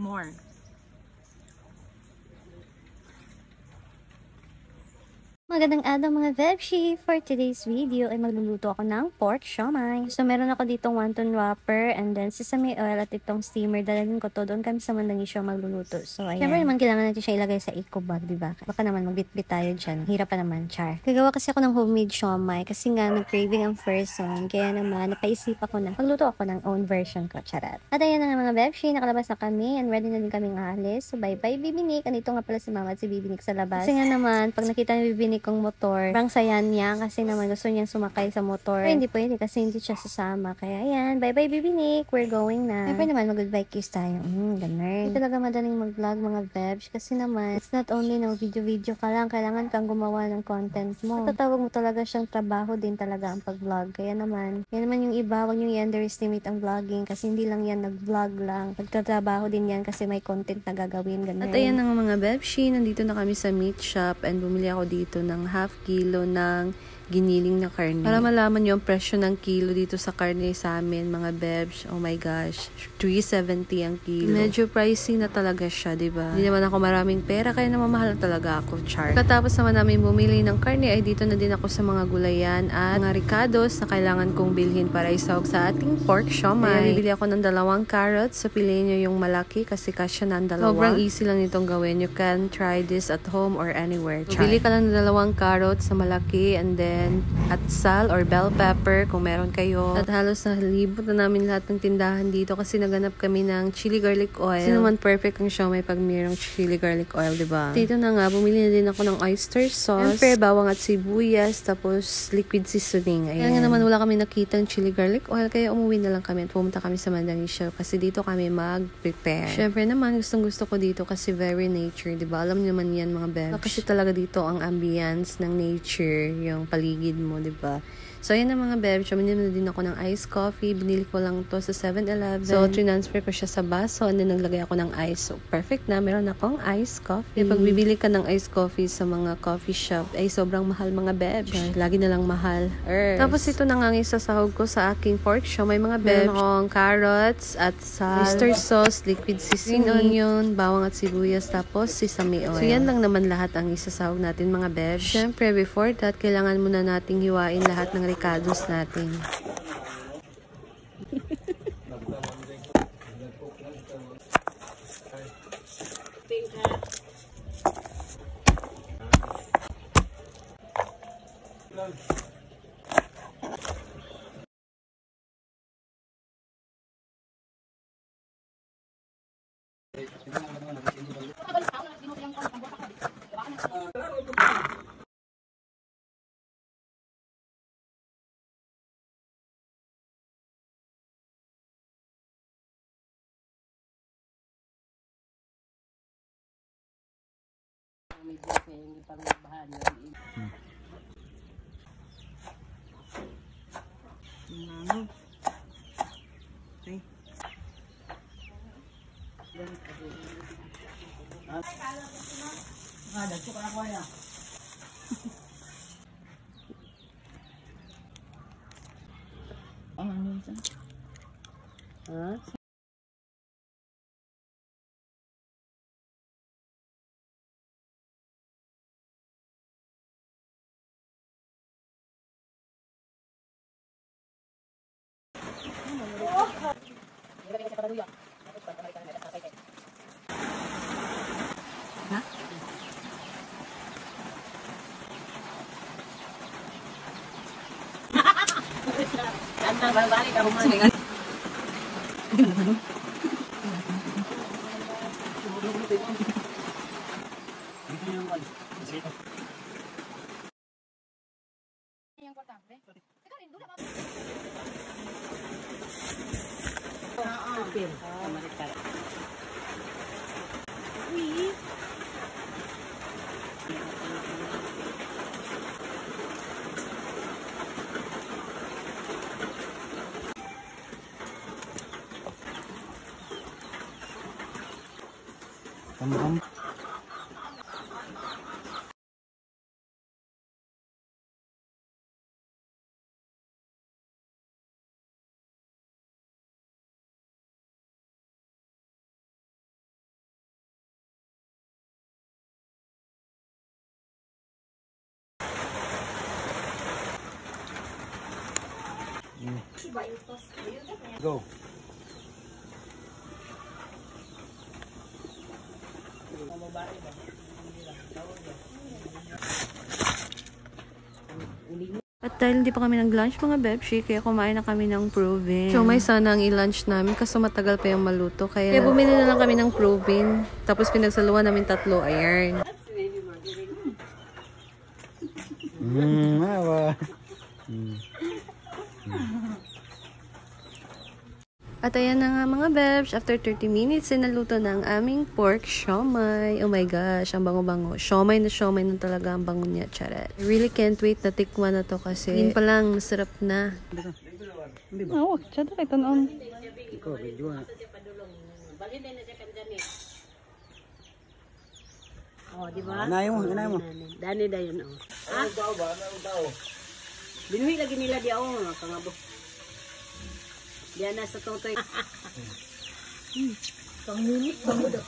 more. Magandang araw mga Vebshi! For today's video ay magluluto ako ng pork siomai. So meron ako ditong wonton wrapper and then sesame oil at itong steamer. Dalagin ko to. Doon kami sa Mandangisyo magluluto. So ayan. Siyempre naman kailangan natin siya ilagay sa eco bag, diba? Baka naman magbitbit tayo dyan. Hirap pa naman, char. Gagawa kasi ako ng homemade siomai kasi nga nag-craving ang person. Kaya naman napaisip ako na magluto ako ng own version ko, charat. At ayan na nga mga Vebshi, nakalabas na kami and ready na din kaming aalis. So bye-bye Bibinik. Andito nga pala si Mama at si Bibinik sa labas. Kasi nga naman, pag nakita ni Bibinik kong motor, sobrang saya niya kasi naman gusto niyang sumakay sa motor. Pero hindi pwede kasi hindi siya sasama. Kaya ayan, bye-bye Bibinik, we're going na. Siyempre naman, mag-goodbye kiss tayo. Ganun. Hindi talaga madaling mag-vlog mga Vebs kasi naman, it's not only na video-video ka lang, kailangan kang gumawa ng content mo. Matatawag mo talaga siyang trabaho din talaga ang pag-vlog. Kaya naman, yan naman yung iba, huwag nyo i-underestimate ang vlogging kasi hindi lang yan nag-vlog lang. Pagtatrabaho din yan kasi may content na gagawin. Ganun. At ayan nga mga Bebshi, nandito na kami sa meat shop and bumili ako dito ng half kilo ng giniling na karne. Para malaman nyo ang presyo ng kilo dito sa karne sa amin, mga Bebs. Oh my gosh, 370 ang kilo. Medyo pricey na talaga siya, diba? Hindi naman ako maraming pera, kaya namamahal talaga ako, char. Katapos naman namin bumili ng karne, ay dito na din ako sa mga gulayan at mga ricados na kailangan kong bilhin para isawag sa ating pork siomai. Kaya bibili ako ng 2 carrots. So, piliin nyo yung malaki kasi kasya na ang 2. Sobrang easy lang itong gawin. You can try this at home or anywhere. So, bili ka lang ng 2 carrots na malaki and then atsal or bell pepper kung meron kayo. At halos nalibot na namin lahat ng tindahan dito kasi naganap kami ng chili garlic oil. Kasi naman perfect ang siomai pag mayroong chili garlic oil, diba? Dito na nga, bumili na din ako ng oyster sauce, siyempre bawang at sibuyas, tapos liquid seasoning. Ayan. Kaya nga naman wala kami nakitang chili garlic oil, kaya umuwi na lang kami at pumunta kami sa Mandangisyo kasi dito kami mag-prepare. Siyempre naman, gustong gusto ko dito kasi very nature, diba? Alam niyo naman yan mga bebs. Kasi talaga dito ang ambience ng nature, yung paligid mo, diba? So, ayan na mga bebs. Bumili na din ako ng iced coffee. Binili ko lang to sa 7-Eleven. So, transfer ko siya sa baso and then naglagay ako ng ice. So, perfect na. Meron akong iced coffee. Pag bibili ka ng iced coffee sa mga coffee shop, ay sobrang mahal mga bebs. Lagi na lang mahal. Tapos, ito na nga ang isasahog ko sa aking pork show. May mga bebs. Meron akong carrots at oyster sauce, liquid seasoning, onion, bawang at sibuyas, tapos sesame oil. So, yan lang naman lahat ang isasahog natin mga bebs. Siyempre, before that, kailangan muna nating hiwain lahat ng ricados natin. Go. At dahil hindi pa kami nag-lunch mga bebshi, kaya kumain na kami ng Provin. So may sana ang i-lunch namin kasi matagal pa yung maluto. Kaya bumili na lang kami ng Provin. Tapos pinagsaluhan namin 3. Ayan. Awa. At ayan na nga mga bebs, after 30 minutes, naluto na ang aming pork siomai. Oh my gosh, ang bango-bango. Siomai na talaga ang bango niya, charet. I really can't wait na tikman na to kasi yun pa lang, masarap na. Oo, charet, ito noon. Ikaw, video na. Oh, di ba? Inay mo. Dani dayon oh. Ah? Binuhi lagi nila di ako, kangabo. Diyan na sa totoy. Pangminit bango daw.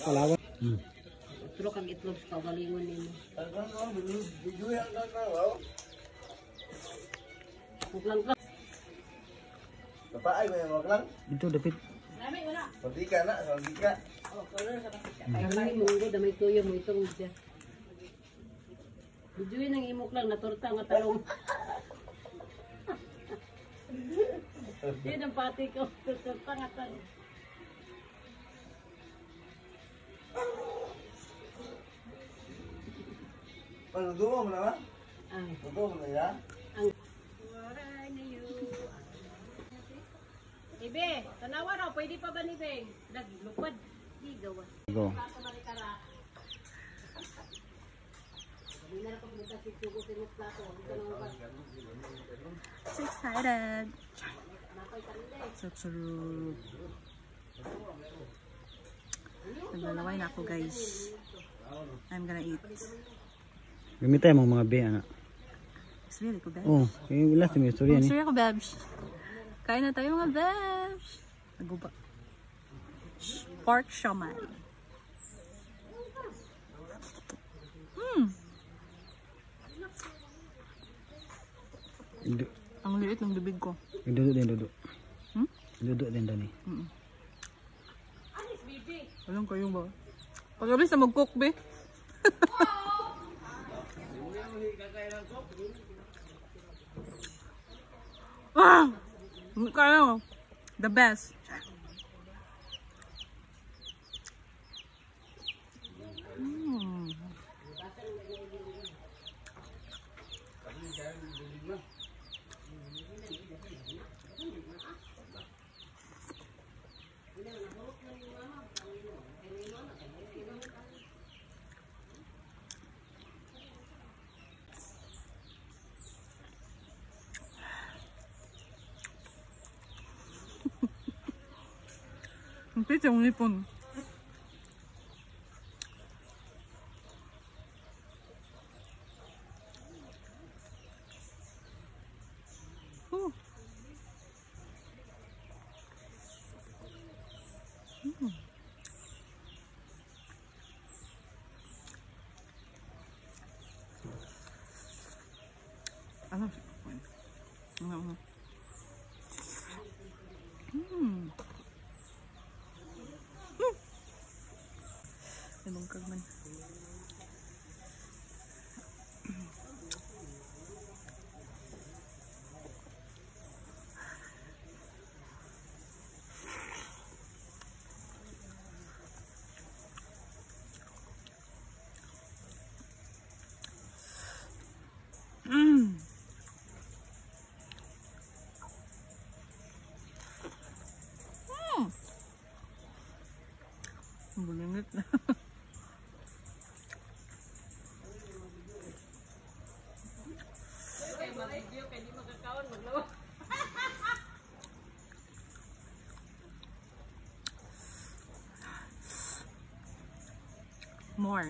Palawan. Pero kang itlog sa galingon nimo. Lang. Bapak ay mo lang. Ito dapat. Pergi ka na, pergi ka. Kami munggo damay tuyo mo itong siya. Bijuin ang imok lang na torta nga talong. Yan ang pati ko, torta nga talong. Panudo mo na ba? Ang Tudo mo na ya. Ibe, tanawa raw, pwede pa ba ni Beng? Naglupad, di gawa. Go. So excited. So true. Naglalaway na ako guys. I'm gonna eat. Gamitin mo mga be, anak. Istorya ko babs. Oh, yung last mo istorya ni. Istorya ko babs. Kain na tayo mga babs. Naguba. Pork siomai. Ang liit ng bibig ko. Duduk din, duduk. Hmm? Duduk din dani. Walang kayo ba? Pag-abis na mag-cook be. Ah! Kaya the best. Ang pizza yung lipon. Ano? Ano? Ibang kagman. Bulingit na. More.